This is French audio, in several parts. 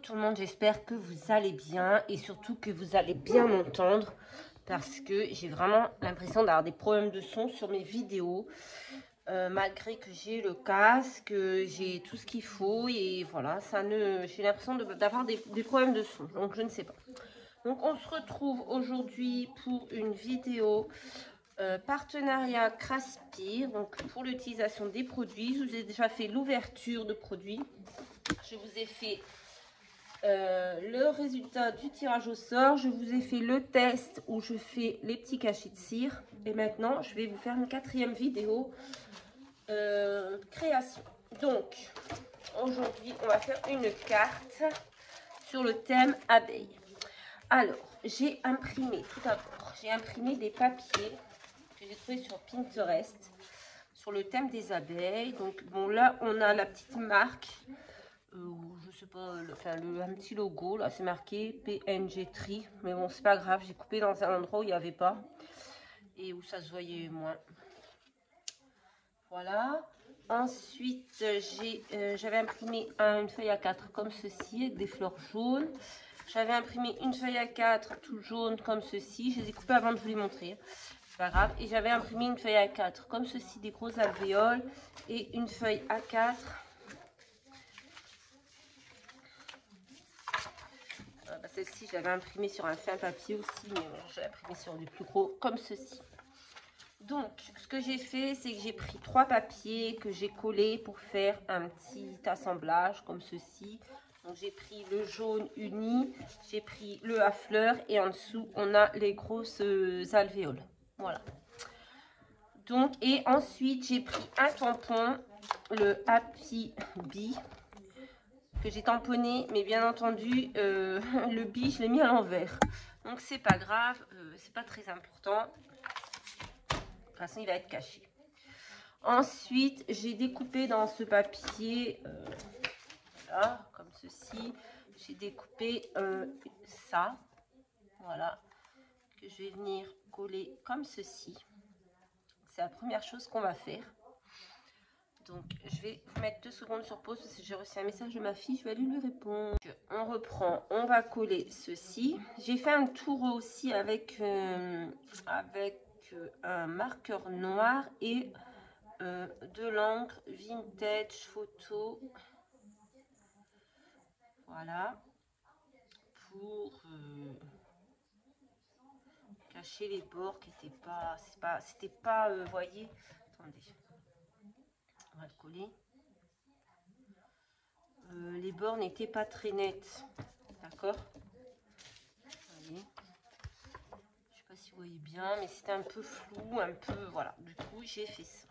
tout le monde, j'espère que vous allez bien et surtout que vous allez bien m'entendre parce que j'ai vraiment l'impression d'avoir des problèmes de son sur mes vidéos malgré que j'ai le casque, j'ai tout ce qu'il faut et voilà, j'ai l'impression d'avoir des problèmes de son, donc je ne sais pas. Donc on se retrouve aujourd'hui pour une vidéo partenariat Craspir, donc pour l'utilisation des produits. Je vous ai déjà fait l'ouverture de produits, je vous ai fait le résultat du tirage au sort, je vous ai fait le test où je fais les petits cachets de cire et maintenant je vais vous faire une quatrième vidéo création. Donc aujourd'hui on va faire une carte sur le thème abeille. Alors j'ai imprimé, tout d'abord j'ai imprimé des papiers que j'ai trouvé sur Pinterest sur le thème des abeilles. Donc bon, là on a la petite marque, je sais pas, un petit logo là, c'est marqué PNG Tree, mais bon c'est pas grave, j'ai coupé dans un endroit où il n'y avait pas et où ça se voyait moins. Voilà. Ensuite j'avais imprimé une feuille A4 comme ceci avec des fleurs jaunes. J'avais imprimé une feuille A4 toute jaune comme ceci, je les ai coupées avant de vous les montrer, c'est pas grave. Et j'avais imprimé une feuille A4 comme ceci, des gros alvéoles, et une feuille A4 celle-ci j'avais imprimé sur un fin papier aussi, mais j'ai imprimé sur du plus gros comme ceci. Donc ce que j'ai fait, c'est que j'ai pris 3 papiers que j'ai collés pour faire un petit assemblage comme ceci. Donc j'ai pris le jaune uni, j'ai pris le à fleurs et en dessous on a les grosses alvéoles. Voilà. Donc et ensuite j'ai pris un tampon, le Happy Bee, que j'ai tamponné, mais bien entendu le bee je l'ai mis à l'envers. Donc c'est pas grave, c'est pas très important. De toute façon il va être caché. Ensuite j'ai découpé dans ce papier voilà, comme ceci, j'ai découpé ça, voilà, que je vais venir coller comme ceci. C'est la première chose qu'on va faire. Donc je vais vous mettre 2 secondes sur pause parce que j'ai reçu un message de ma fille, je vais aller lui répondre. On reprend, on va coller ceci. J'ai fait un tour aussi avec un marqueur noir et de l'encre vintage photo. Voilà, pour cacher les bords qui n'étaient pas, voyez, attendez, on va le coller. Les bords n'étaient pas très nets, d'accord. Voyez, je sais pas si vous voyez bien, mais c'était un peu flou, un peu, voilà. Du coup, j'ai fait ça.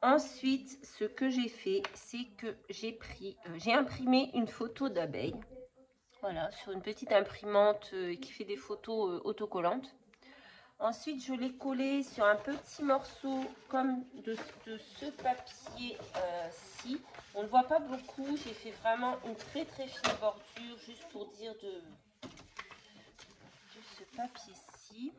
Ensuite, ce que j'ai fait, c'est que j'ai imprimé une photo d'abeille, voilà, sur une petite imprimante qui fait des photos autocollantes. Ensuite, je l'ai collé sur un petit morceau comme de ce papier-ci. On ne voit pas beaucoup. J'ai fait vraiment une très fine bordure, juste pour dire de ce papier-ci.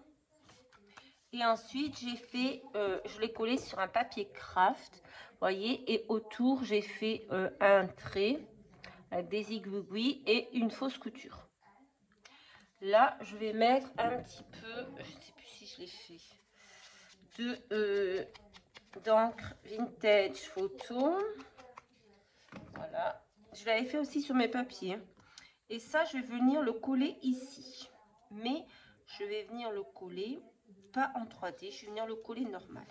Et ensuite, j'ai fait, je l'ai collé sur un papier craft, voyez. Et autour, j'ai fait un trait avec des aiguilles et une fausse couture. Là, je vais mettre un petit peu, je ne sais plus si je l'ai fait, d'encre vintage photo. Voilà, je l'avais fait aussi sur mes papiers. Et ça, je vais venir le coller ici. Mais je vais venir le coller, pas en 3D, je vais venir le coller normal.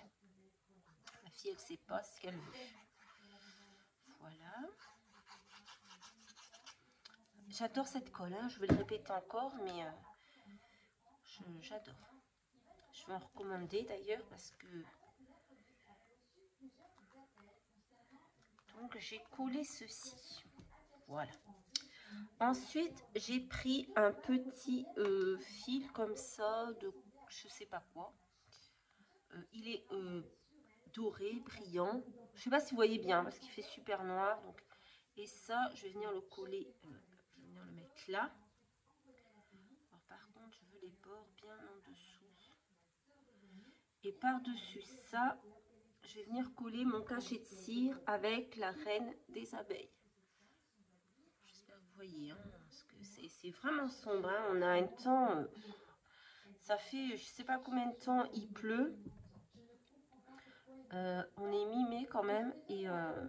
Ma fille, elle ne sait pas ce qu'elle veut. Voilà. J'adore cette colle, hein. Je vais le répéter encore, mais j'adore. Je vais en recommander d'ailleurs parce que... Donc j'ai collé ceci. Voilà. Ensuite, j'ai pris un petit fil comme ça, de je sais pas quoi. Il est doré, brillant. Je sais pas si vous voyez bien parce qu'il fait super noir. Donc, et ça, je vais venir le coller, je vais venir le mettre là. Alors, par contre, je veux les bords bien en dessous. Et par-dessus ça, je vais venir coller mon cachet de cire avec la reine des abeilles. voyez, hein, parce que c'est vraiment sombre. Hein. On a un temps, ça fait je sais pas combien de temps il pleut. On est mi-mai quand même et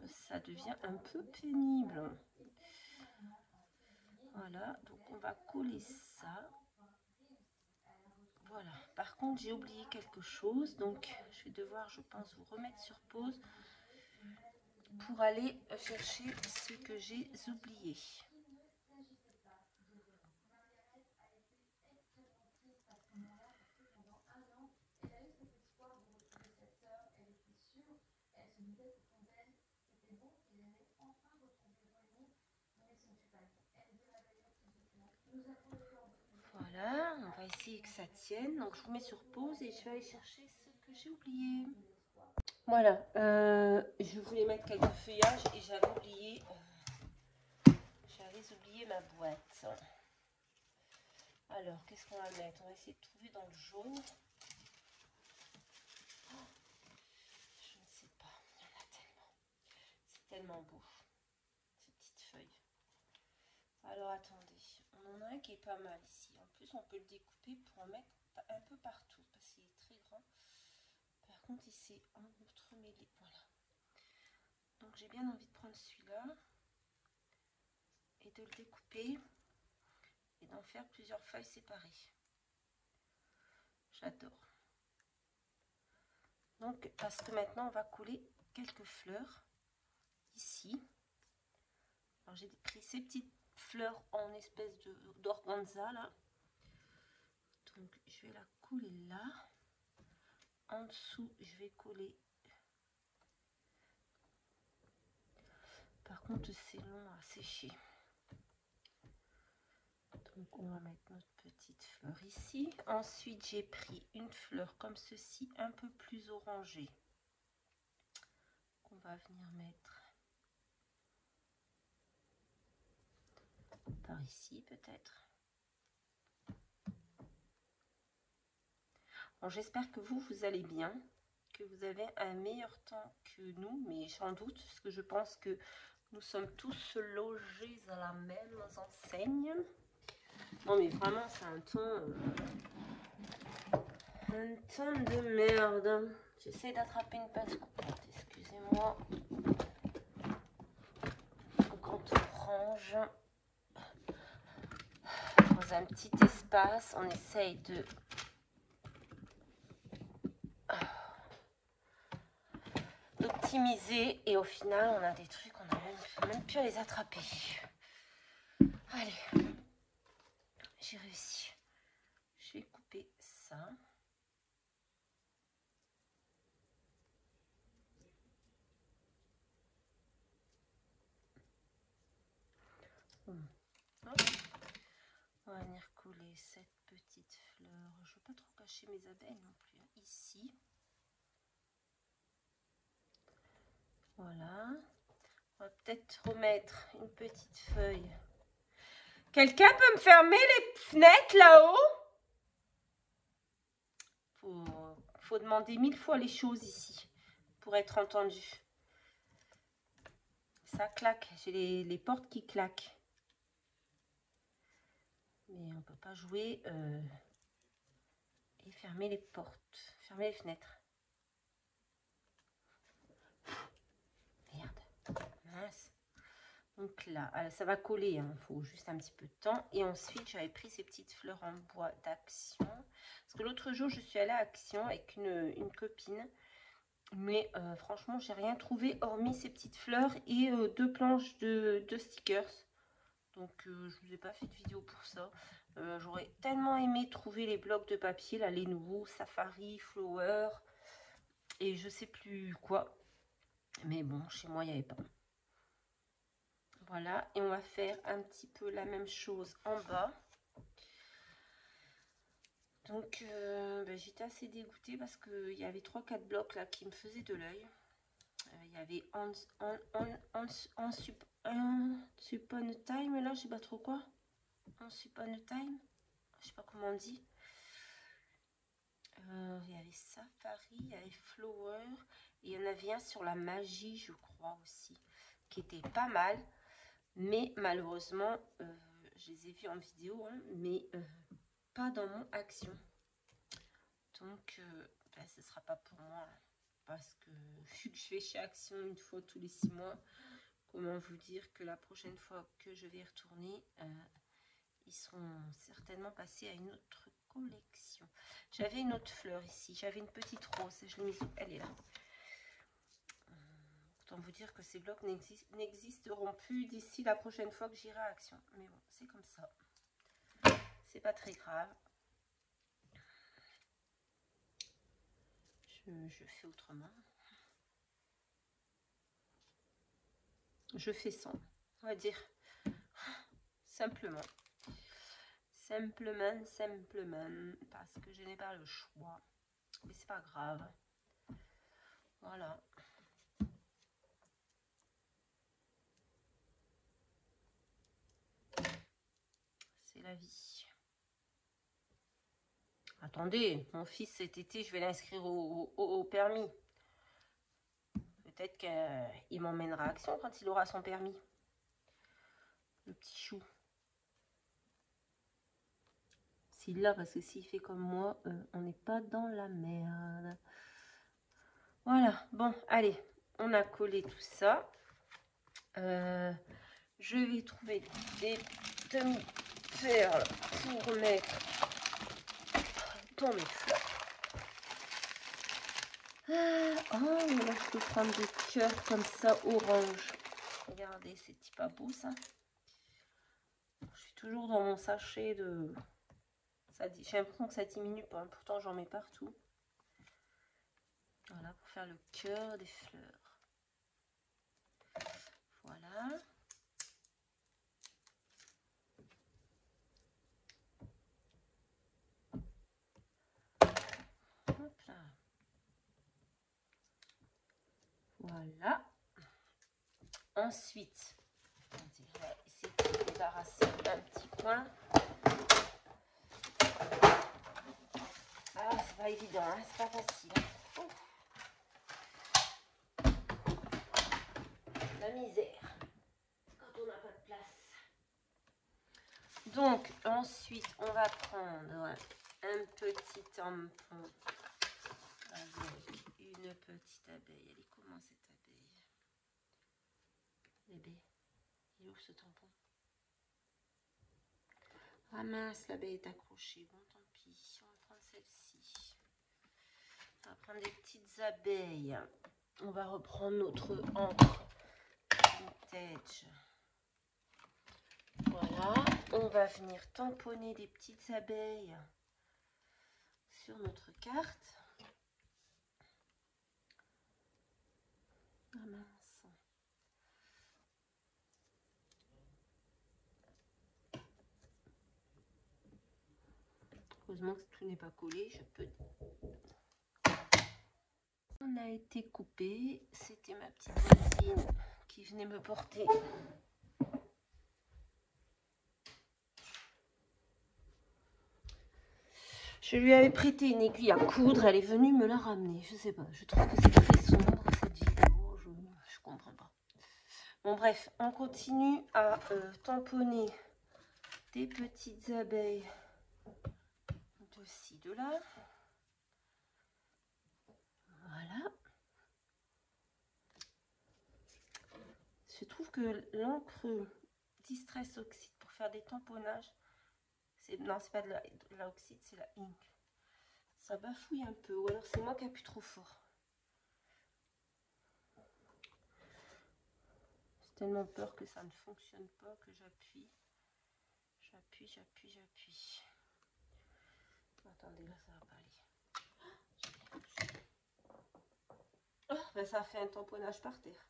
ça devient un peu pénible. Voilà, donc on va coller ça. Voilà, par contre j'ai oublié quelque chose, donc je vais devoir, je pense, vous remettre sur pause pour aller chercher ce que j'ai oublié. Voilà, on va essayer que ça tienne. Donc je vous mets sur pause et je vais aller chercher ce que j'ai oublié. Voilà, je voulais mettre quelques feuillages et j'avais oublié ma boîte. Alors, qu'est-ce qu'on va mettre? On va essayer de trouver dans le jaune. Oh, je ne sais pas, il y en a tellement. C'est tellement beau, ces petites feuilles. Alors, attendez, on en a un qui est pas mal ici. En plus, on peut le découper pour en mettre un peu partout parce qu'il est très grand. Par contre, il s'est entremêlé. Voilà. Donc, j'ai bien envie de prendre celui-là et de le découper et d'en faire plusieurs feuilles séparées. J'adore. Donc, parce que maintenant, on va coller quelques fleurs ici. Alors, j'ai pris ces petites fleurs en espèce d'organza là. Donc, je vais la coller là. En dessous, je vais coller. Par contre, c'est long à sécher. Donc, on va mettre notre petite fleur ici. Ensuite, j'ai pris une fleur comme ceci, un peu plus orangée. Qu'on va venir mettre par ici, peut-être. Bon, j'espère que vous allez bien, que vous avez un meilleur temps que nous, mais j'en doute, parce que je pense que nous sommes tous logés à la même enseigne. Non, mais vraiment, c'est un temps de merde. J'essaie d'attraper une passe coupante, excusez-moi. Quand on range dans un petit espace, on essaye de d'optimiser et au final, on a des trucs, on n'a même plus à les attraper. Allez, j'ai réussi. Je vais couper ça. On va venir coller cette petite fleur. Je ne veux pas trop cacher mes abeilles non plus. Ici. Voilà. On va peut-être remettre une petite feuille. Quelqu'un peut me fermer les fenêtres là-haut? Faut demander 1000 fois les choses ici pour être entendu. Ça claque. J'ai les portes qui claquent. Mais on ne peut pas jouer et fermer les portes. Fermer les fenêtres. Merde. Mince. Donc là, ça va coller, il faut juste un petit peu de temps. Et ensuite, j'avais pris ces petites fleurs en bois d'Action. Parce que l'autre jour, je suis allée à Action avec une copine. Mais franchement, j'ai rien trouvé hormis ces petites fleurs et 2 planches de stickers. Donc, je ne vous ai pas fait de vidéo pour ça. J'aurais tellement aimé trouver les blocs de papier, là, les nouveaux, Safari, Flower et je sais plus quoi. Mais bon, chez moi, il n'y avait pas. Voilà, et on va faire un petit peu la même chose en bas. Donc, j'étais assez dégoûtée parce qu'il y avait 3-4 blocs là qui me faisaient de l'œil. Il y avait Once Upon a Time, là, je sais pas trop quoi. Once Upon a Time, je sais pas comment on dit. Il y avait Safari, il y avait Flower, et il y en avait un sur la magie, je crois aussi, qui était pas mal. Mais malheureusement, je les ai vus en vidéo, hein, mais pas dans mon action. Donc, ben, ce ne sera pas pour moi. Parce que vu que je vais chez Action une fois tous les 6 mois, comment vous dire que la prochaine fois que je vais y retourner, ils seront certainement passés à une autre collection. J'avais une autre fleur ici, j'avais une petite rose, je l'ai mise où elle est là. Autant vous dire que ces blocs n'existeront plus d'ici la prochaine fois que j'irai à Action. Mais bon, c'est comme ça. C'est pas très grave. Je fais autrement. Je fais sans, on va dire. Simplement. Simplement. Parce que je n'ai pas le choix. Mais c'est pas grave. Voilà. C'est la vie. Attendez, mon fils cet été, je vais l'inscrire au permis. Peut-être qu'il m'emmènera à Action quand il aura son permis. Le petit chou. S'il l'a, parce que s'il fait comme moi, on n'est pas dans la merde. Voilà, bon, allez, on a collé tout ça. Je vais trouver des demi-perles pour mettre dans mes fleurs. Oh, là, je peux prendre des cœurs comme ça, orange. Regardez, c'est pas beau, ça. Je suis toujours dans mon sachet de... J'ai l'impression que ça diminue pas, pourtant j'en mets partout. Voilà, pour faire le cœur des fleurs. Voilà. Hop là. Voilà. Ensuite, on va essayer de débarrasser un petit coin. Ah, c'est pas évident, hein, c'est pas facile. La misère quand on n'a pas de place. Donc, ensuite, on va prendre un petit tampon avec une petite abeille. Elle est comment cette abeille? Bébé, il est où ce tampon? Ah mince, l'abeille est accrochée. Bon, tant pis, on va prendre celle-ci. On va prendre des petites abeilles. On va reprendre notre encre vintage. Voilà, on va venir tamponner des petites abeilles sur notre carte. Ah mince. Heureusement que tout n'est pas collé, je peux... On a été coupé, c'était ma petite voisine qui venait me porter. Je lui avais prêté une aiguille à coudre, elle est venue me la ramener. Je sais pas, je trouve que c'est très sombre cette vidéo, je comprends pas. Bon bref, on continue à tamponner des petites abeilles de ci, de là. Voilà. Je trouve que l'encre Distress Oxide pour faire des tamponnages, non, c'est pas de la oxyde, c'est la ink. Ça bafouille un peu, ou alors c'est moi qui appuie trop fort. J'ai tellement peur que ça ne fonctionne pas que j'appuie. J'appuie. Attendez, là ça va pas aller. Oh, ben ça a fait un tamponnage par terre.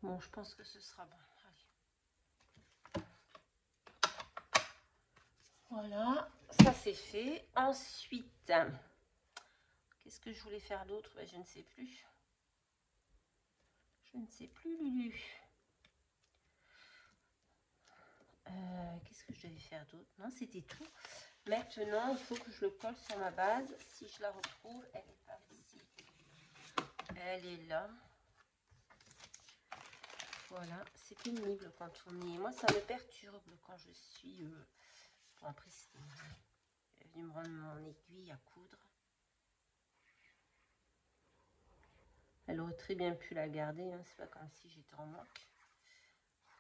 Bon, je pense que ce sera bon. Allez. Voilà, ça c'est fait. Ensuite, qu'est-ce que je voulais faire d'autre? Ben, je ne sais plus. Je ne sais plus, Lulu. Qu'est-ce que je devais faire d'autre? Non, c'était tout. Maintenant, il faut que je le colle sur ma base. Si je la retrouve, elle est par ici. Elle est là. Voilà, c'est pénible quand on est... Moi, ça me perturbe quand je suis... Bon, après, elle est venue me rendre mon aiguille à coudre. Elle aurait très bien pu la garder. Hein. C'est pas comme si j'étais en manque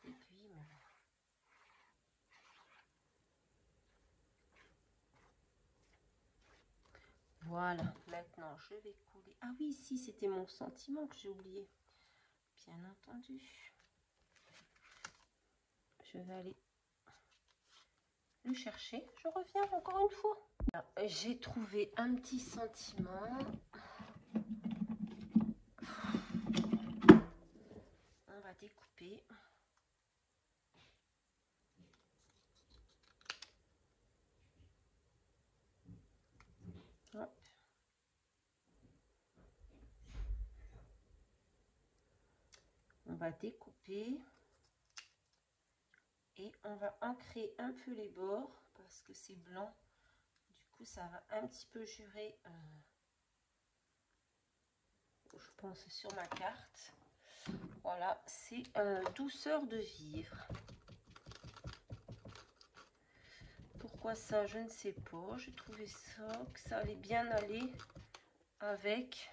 d'aiguille, mais... Voilà, maintenant je vais couler. Ah oui, si, c'était mon sentiment que j'ai oublié. Bien entendu. Je vais aller le chercher. Je reviens encore une fois. J'ai trouvé un petit sentiment. On va découper. Hop. On va découper. Et on va ancrer un peu les bords parce que c'est blanc. Du coup, ça va un petit peu jurer, je pense, sur ma carte. Voilà, c'est douceur de vivre. Pourquoi ça, je ne sais pas. J'ai trouvé ça, que ça allait bien aller avec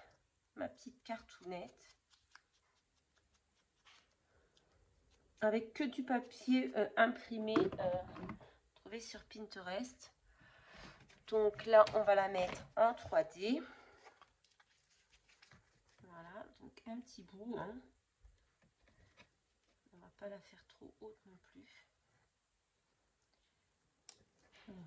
ma petite cartoonette. Avec que du papier imprimé, trouvé sur Pinterest. Donc là, on va la mettre en 3D. Voilà, donc un petit bout. Hein. On va pas la faire trop haute non plus. Voilà.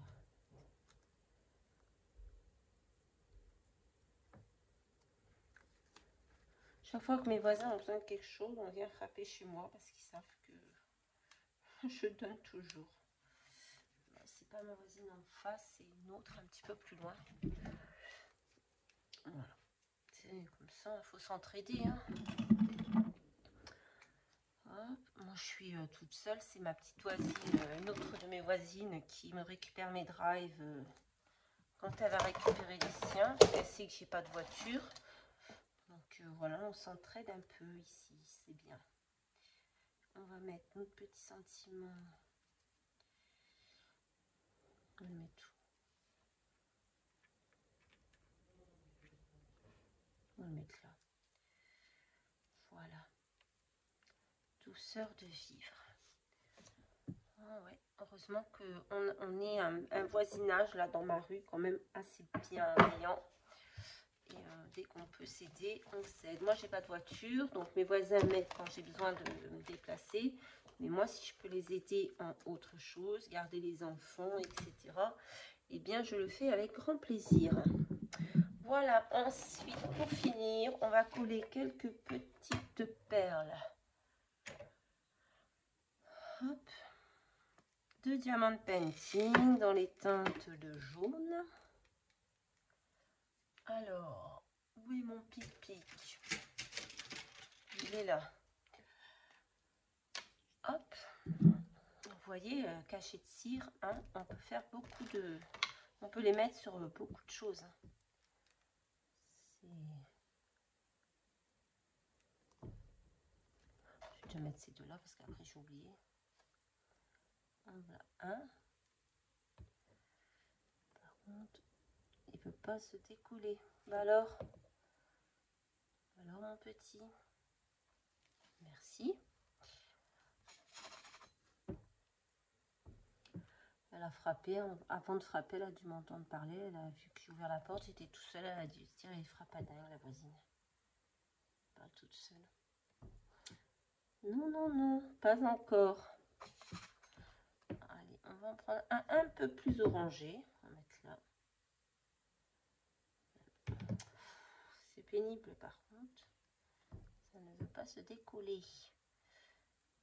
Chaque fois que mes voisins ont besoin de quelque chose, on vient frapper chez moi parce qu'ils savent que je donne toujours. C'est pas ma voisine en face, c'est une autre un petit peu plus loin. Voilà. C'est comme ça, il faut s'entraider. Hein. Moi je suis toute seule, c'est ma petite voisine, une autre de mes voisines qui me récupère mes drives quand elle va récupérer les siens. Elle sait que j'ai pas de voiture. Donc voilà, on s'entraide un peu ici, c'est bien. On va mettre notre petit sentiment. On met tout. On va le mettre là. Voilà. Douceur de vivre. Ah ouais. Heureusement qu'on est un voisinage là dans ma rue quand même assez bienveillant. Et dès qu'on peut s'aider, on s'aide. Moi, j'ai pas de voiture, donc mes voisins m'aident quand j'ai besoin de me déplacer. Mais moi, si je peux les aider en autre chose, garder les enfants, etc., eh bien, je le fais avec grand plaisir. Voilà, ensuite, pour finir, on va coller quelques petites perles. Hop. De Diamond Painting dans les teintes de jaune. Alors, où est mon pic-pic? Il est là. Hop. Vous voyez, cachet de cire, hein, on peut faire beaucoup de... On peut les mettre sur beaucoup de choses. Je vais déjà mettre ces deux-là parce qu'après j'ai oublié. Voilà, un. Par contre, il ne peut pas se décoller. Bah alors mon petit. Merci. Elle a frappé, avant de frapper, elle a dû m'entendre parler. Elle a vu que j'ai ouvert la porte, j'étais tout seul. Elle a dû se dire, elle frappe à derrière la voisine. Pas toute seule. Non, non, non, pas encore. Allez, on va en prendre un peu plus orangé. On va mettre là. C'est pénible par contre. Ça ne veut pas se décoller.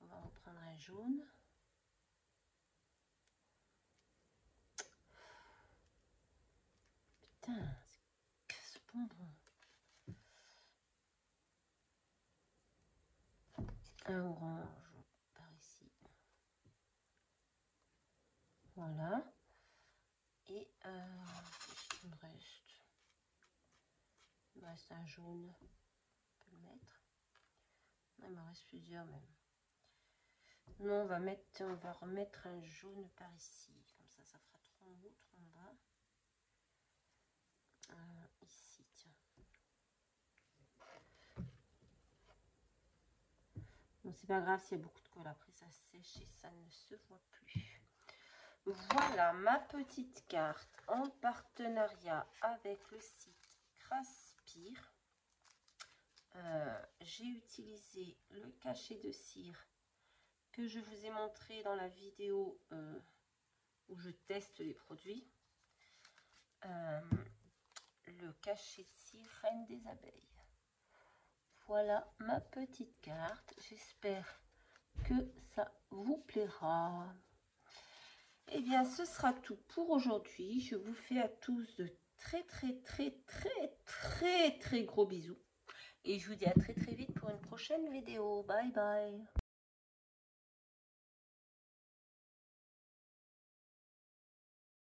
On va reprendre un jaune. Putain, que ce bonbon. Un orange par ici. Voilà. Et qu'est-ce qu'il me reste? Il me reste un jaune. On peut le mettre. Non, il me reste plusieurs même. Non, on va remettre un jaune par ici. Comme ça fera 3 en haut, 3 en bas. Ici, tiens. Bon, c'est pas grave s'il y a beaucoup de colle. Après, ça sèche et ça ne se voit plus. Voilà ma petite carte en partenariat avec le site Craspire. J'ai utilisé le cachet de cire que je vous ai montré dans la vidéo où je teste les produits. Le cachet de cire Reine des abeilles. Voilà ma petite carte. J'espère que ça vous plaira. Eh bien, ce sera tout pour aujourd'hui. Je vous fais à tous de très gros bisous. Et je vous dis à très vite pour une prochaine vidéo. Bye bye.